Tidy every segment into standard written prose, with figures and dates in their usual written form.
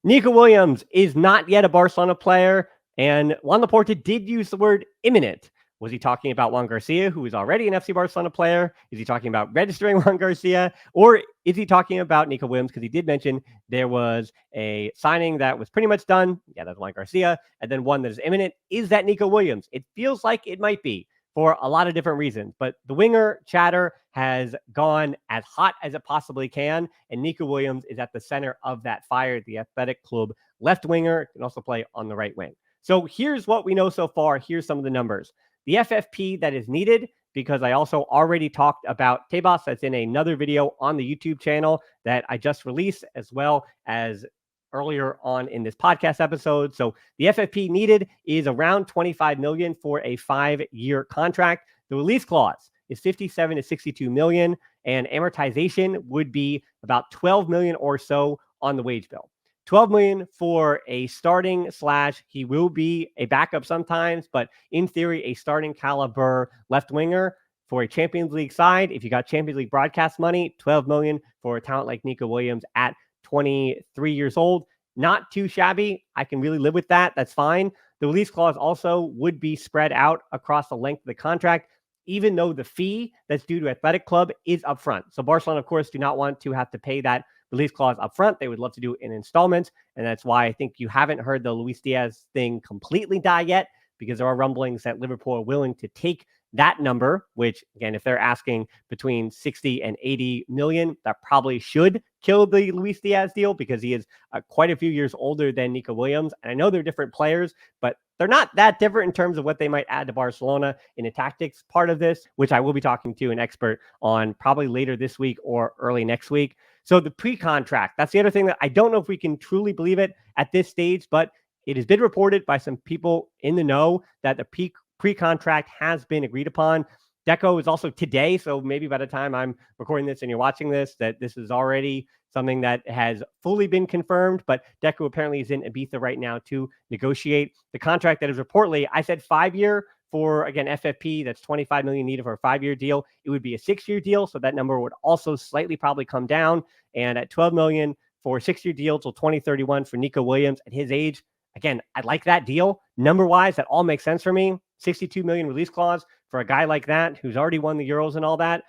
Nico Williams is not yet a Barcelona player, and Juan Laporta did use the word imminent. Was he talking about Juan Garcia, who is already an FC Barcelona player? Is he talking about registering Juan Garcia? Or is he talking about Nico Williams? Because he did mention there was a signing that was pretty much done. Yeah, that's Juan Garcia. And then one that is imminent. Is that Nico Williams? It feels like it might be for a lot of different reasons. But the winger chatter has gone as hot as it possibly can. And Nico Williams is at the center of that fire. The Athletic Club left winger can also play on the right wing. So here's what we know so far. Here's some of the numbers. The FFP that is needed, because I also already talked about Tebas. That's in another video on the YouTube channel that I just released, as well as earlier on in this podcast episode. So the FFP needed is around 25 million for a 5-year contract. The release clause is 57 to 62 million, and amortization would be about 12 million or so on the wage bill. 12 million for a starting / he will be a backup sometimes, but in theory, a starting caliber left winger for a Champions League side. If you got Champions League broadcast money, 12 million for a talent like Nico Williams at 23 years old. Not too shabby. I can really live with that. That's fine. The release clause also would be spread out across the length of the contract, even though the fee that's due to Athletic Club is upfront. So Barcelona, of course, do not want to have to pay that release clause upfront. They would love to do it in installments. And that's why I think you haven't heard the Luis Diaz thing completely die yet, because there are rumblings that Liverpool are willing to take that number, which, again, if they're asking between 60 and 80 million, that probably should kill the Luis Diaz deal, because he is quite a few years older than Nico Williams. And I know they're different players, but they're not that different in terms of what they might add to Barcelona in a tactics part of this, which I will be talking to an expert on probably later this week or early next week. So the pre-contract, that's the other thing that I don't know if we can truly believe it at this stage, but it has been reported by some people in the know that the pre-contract has been agreed upon. Deco is also today, so maybe by the time I'm recording this and you're watching this, that this is already something that has fully been confirmed. But Deco apparently is in Ibiza right now to negotiate the contract that is reportedly, I said 5-year for, again, FFP, that's 25 million needed for a 5-year deal. It would be a 6-year deal, so that number would also slightly probably come down. And at 12 million for a 6-year deal till 2031 for Nico Williams at his age, again, I like that deal. Number-wise, that all makes sense for me. 62 million release clause for a guy like that who's already won the Euros and all that.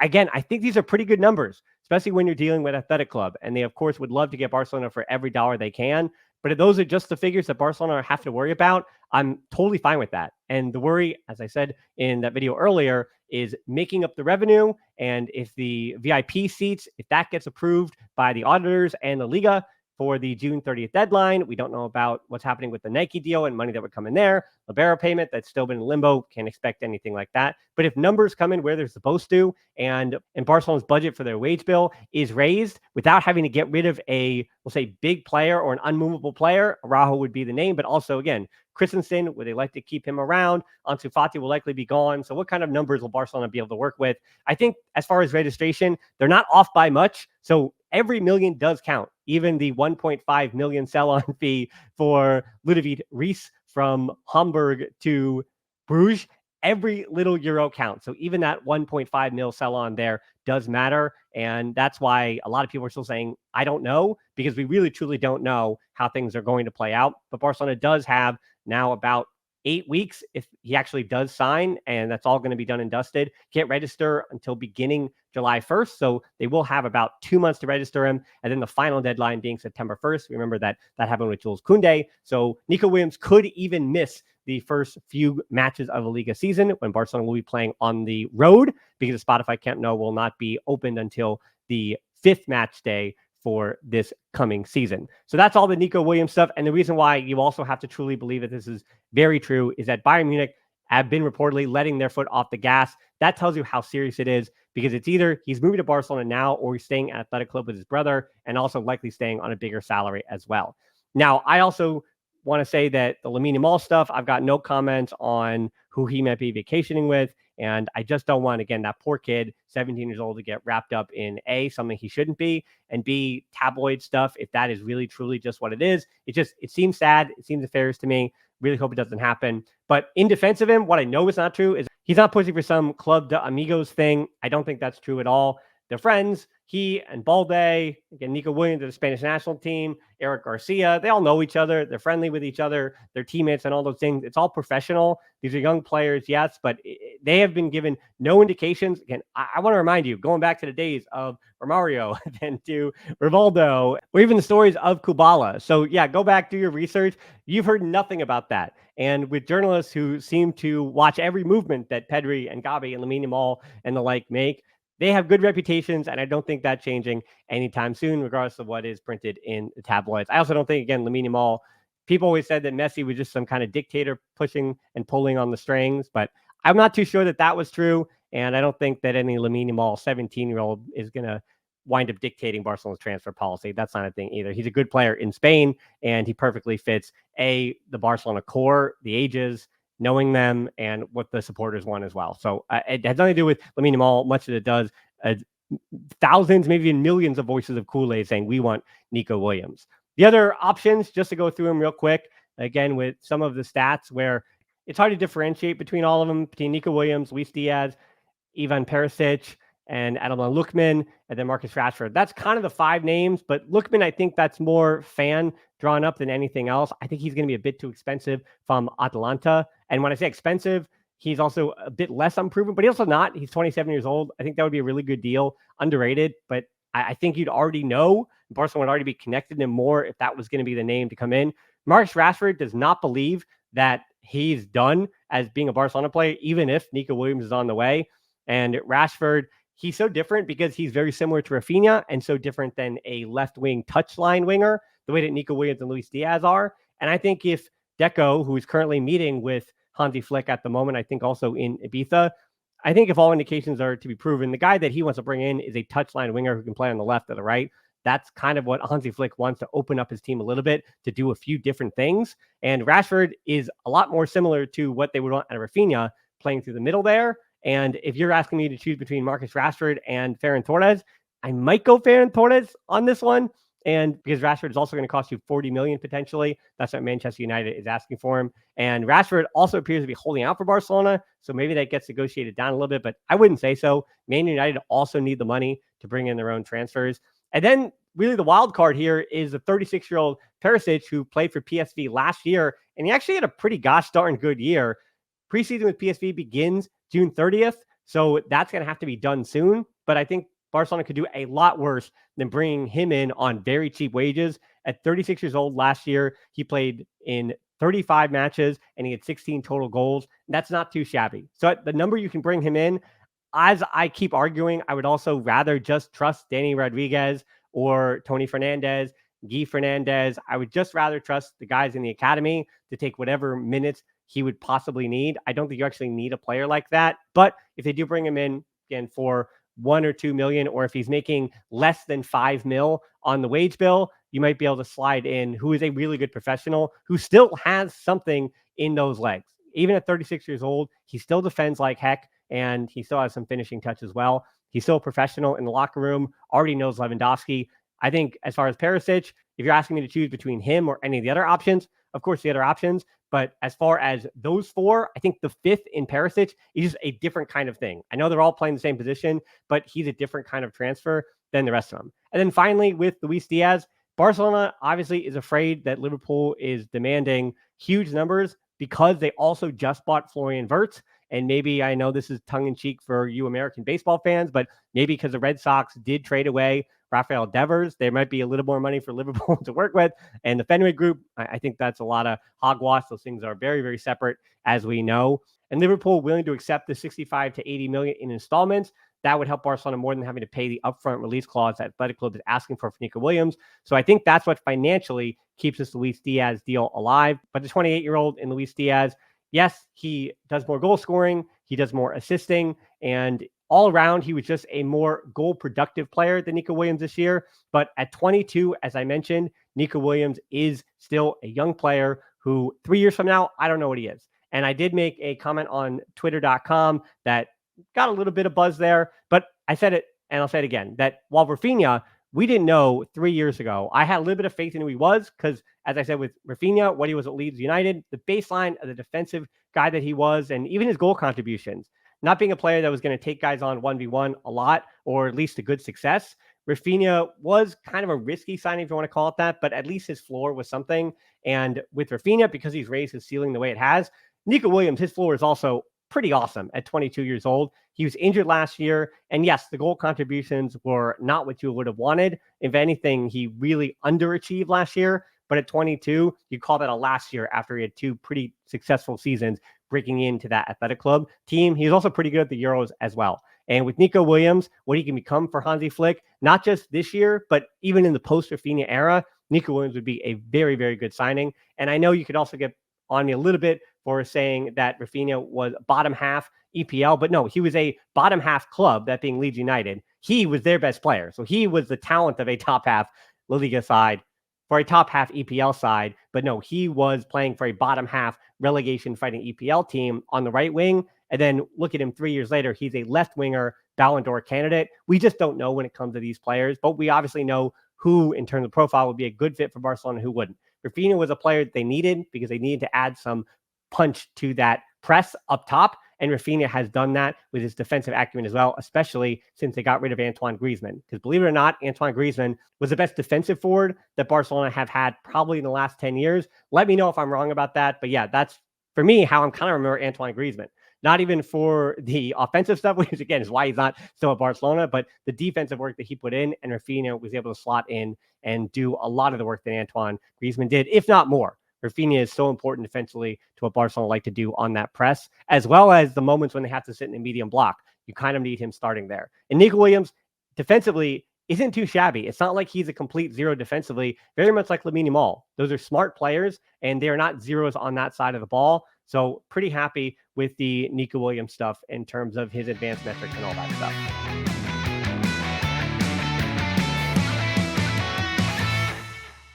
Again, I think these are pretty good numbers, especially when you're dealing with Athletic Club. And they, of course, would love to get Barcelona for every dollar they can. But if those are just the figures that Barcelona have to worry about, I'm totally fine with that. And the worry, as I said in that video earlier, is making up the revenue. And if the VIP seats, if that gets approved by the auditors and the Liga for the June 30th deadline, we don't know about what's happening with the Nike deal and money that would come in there. Libero payment that's still been in limbo. Can't expect anything like that. But if numbers come in where they're supposed to, and Barcelona's budget for their wage bill is raised without having to get rid of a, we'll say, big player or an unmovable player, Araujo would be the name. But also, again, Christensen, would they like to keep him around? Ansu Fati will likely be gone. So what kind of numbers will Barcelona be able to work with? I think as far as registration, they're not off by much. So every million does count. Even the 1.5 million sell-on fee for Ludovic Reis from Hamburg to Bruges, every little euro counts. So even that 1.5 mil sell-on there does matter. And that's why a lot of people are still saying, I don't know, because we really truly don't know how things are going to play out. But Barcelona does have now about 8 weeks if he actually does sign, and that's all going to be done and dusted. Can't register until beginning July 1st. So they will have about 2 months to register him. And then the final deadline being September 1st. Remember that happened with Jules Koundé. So Nico Williams could even miss the first few matches of a Liga season when Barcelona will be playing on the road, because the Spotify Camp Nou will not be opened until the 5th match day for this coming season. So that's all the Nico Williams stuff. And the reason why you also have to truly believe that this is very true is that Bayern Munich have been reportedly letting their foot off the gas. That tells you how serious it is, because it's either he's moving to Barcelona now or he's staying at Athletic Club with his brother, and also likely staying on a bigger salary as well. Now, I also want to say that the Lamine Yamal stuff, I've got no comments on who he might be vacationing with. And I just don't want, again, that poor kid, 17 years old, to get wrapped up in A, something he shouldn't be, and B, tabloid stuff, if that is really, truly just what it is. It seems sad. It seems nefarious to me. Really hope it doesn't happen. But in defense of him, what I know is not true is he's not pushing for some Club de Amigos thing. I don't think that's true at all. They're friends. he and Balde, again, Nico Williams of the Spanish national team, Eric Garcia, they all know each other. They're friendly with each other. They're teammates and all those things. It's all professional. These are young players, yes, but they have been given no indications. Again, I want to remind you, going back to the days of Romario and to Rivaldo, or even the stories of Kubala. So yeah, go back, do your research. You've heard nothing about that. And with journalists who seem to watch every movement that Pedri and Gabi and Lamine Yamal and the like make, they have good reputations, and I don't think that changing anytime soon, regardless of what is printed in the tabloids. I also don't think, again, Lamine Yamal, people always said that Messi was just some kind of dictator pushing and pulling on the strings, but I'm not too sure that that was true, and I don't think that any Lamine Yamal 17-year-old is going to wind up dictating Barcelona's transfer policy. That's not a thing either. He's a good player in Spain, and he perfectly fits, the Barcelona core, the ages, knowing them, and what the supporters want as well. So it has nothing to do with Lamine Yamal, much as it does thousands, maybe even millions of voices of Kool-Aid saying we want Nico Williams. The other options, just to go through them real quick, again, with some of the stats where it's hard to differentiate between all of them, between Nico Williams, Luis Diaz, Ivan Perisic, and Adelan Lookman, and then Marcus Rashford. That's kind of the 5 names, but Lookman, I think that's more fan drawn up than anything else. I think he's going to be a bit too expensive from Atalanta. And when I say expensive, he's also a bit less unproven, but he's also not. He's 27 years old. I think that would be a really good deal. Underrated, but I think you'd already know. Barcelona would already be connected to him more if that was going to be the name to come in. Marcus Rashford does not believe that he's done as being a Barcelona player, even if Nico Williams is on the way. And Rashford, he's so different because he's very similar to Rafinha and so different than a left-wing touchline winger, the way that Nico Williams and Luis Diaz are. And I think if Deco, who is currently meeting with Hansi Flick at the moment, I think also in Ibiza, I think if all indications are to be proven, the guy that he wants to bring in is a touchline winger who can play on the left or the right. That's kind of what Hansi Flick wants, to open up his team a little bit to do a few different things. And Rashford is a lot more similar to what they would want out of Rafinha, playing through the middle there. And if you're asking me to choose between Marcus Rashford and Ferran Torres, I might go Ferran Torres on this one. And because Rashford is also going to cost you 40 million potentially, that's what Manchester United is asking for him. And Rashford also appears to be holding out for Barcelona, so maybe that gets negotiated down a little bit, but I wouldn't say so. Man United also need the money to bring in their own transfers. And then really the wild card here is the 36-year-old Perisic, who played for PSV last year, and he actually had a pretty gosh darn good year. Preseason with PSV begins June 30th, so that's going to have to be done soon. But I think Barcelona could do a lot worse than bringing him in on very cheap wages. At 36 years old last year, he played in 35 matches and he had 16 total goals. That's not too shabby. So at the number you can bring him in, as I keep arguing, I would also rather just trust Danny Rodriguez or Tony Fernandez, Guy Fernandez. I would just rather trust the guys in the academy to take whatever minutes he would possibly need. I don't think you actually need a player like that. But if they do bring him in, again, for 1 or 2 million, or if he's making less than 5 mil on the wage bill, you might be able to slide in who is a really good professional who still has something in those legs. Even at 36 years old, he still defends like heck, and he still has some finishing touch as well. He's still a professional in the locker room, already knows Lewandowski. I think as far as Perisic, if you're asking me to choose between him or any of the other options, of course, the other options. But as far as those 4, I think the 5th in Perisic is just a different kind of thing. I know they're all playing the same position, but he's a different kind of transfer than the rest of them. And then finally, with Luis Diaz, Barcelona obviously is afraid that Liverpool is demanding huge numbers because they also just bought Florian Wirtz. And maybe, I know this is tongue-in-cheek for you American baseball fans, but maybe because the Red Sox did trade away Rafael Devers, there might be a little more money for Liverpool to work with. And the Fenway Group, I think that's a lot of hogwash. Those things are very, very separate, as we know. And Liverpool willing to accept the 65 to 80 million in installments. That would help Barcelona more than having to pay the upfront release clause that Athletic Club is asking for Nico Williams. So I think that's what financially keeps this Luis Diaz deal alive. But the 28-year-old in Luis Diaz, yes, he does more goal scoring, he does more assisting, and all around, he was just a more goal productive player than Nico Williams this year. But at 22, as I mentioned, Nico Williams is still a young player who 3 years from now, I don't know what he is. And I did make a comment on twitter.com that got a little bit of buzz there, but I said it, and I'll say it again, that while Rafinha, we didn't know 3 years ago, I had a little bit of faith in who he was because, as I said, with Rafinha, what he was at Leeds United, the baseline of the defensive guy that he was, and even his goal contributions, not being a player that was going to take guys on 1v1 a lot, or at least to good success, Rafinha was kind of a risky signing, if you want to call it that, but at least his floor was something. And with Rafinha, because he's raised his ceiling the way it has, Nico Williams, his floor is also pretty awesome at 22 years old. He was injured last year. And yes, the goal contributions were not what you would have wanted. If anything, he really underachieved last year. But at 22, you call that a last year after he had two pretty successful seasons breaking into that athletic club team. He's also pretty good at the Euros as well. And with Nico Williams, what he can become for Hansi Flick, not just this year, but even in the post-Rafinha era, Nico Williams would be a very, very good signing. And I know you could also get on me a little bit for saying that Rafinha was bottom half EPL, but no, he was a bottom half club, that being Leeds United. He was their best player. So he was the talent of a top half La Liga side for a top half EPL side. But no, he was playing for a bottom half relegation fighting EPL team on the right wing. And then look at him 3 years later. He's a left winger Ballon d'Or candidate. We just don't know when it comes to these players, but we obviously know who, in terms of profile, would be a good fit for Barcelona and who wouldn't. Rafinha was a player that they needed because they needed to add some punch to that press up top. And Rafinha has done that with his defensive acumen as well, especially since they got rid of Antoine Griezmann. Because believe it or not, Antoine Griezmann was the best defensive forward that Barcelona have had probably in the last 10 years. Let me know if I'm wrong about that. But yeah, that's, for me, how I'm kind of remember Antoine Griezmann. Not even for the offensive stuff, which again is why he's not still at Barcelona, but the defensive work that he put in, and Rafinha was able to slot in and do a lot of the work that Antoine Griezmann did, if not more. Rafinha is so important defensively to what Barcelona like to do on that press, as well as the moments when they have to sit in a medium block. You kind of need him starting there. And Nico Williams, defensively, isn't too shabby. It's not like he's a complete zero defensively, very much like Lamine Yamal. Those are smart players, and they're not zeros on that side of the ball. So pretty happy with the Nico Williams stuff in terms of his advanced metrics and all that stuff.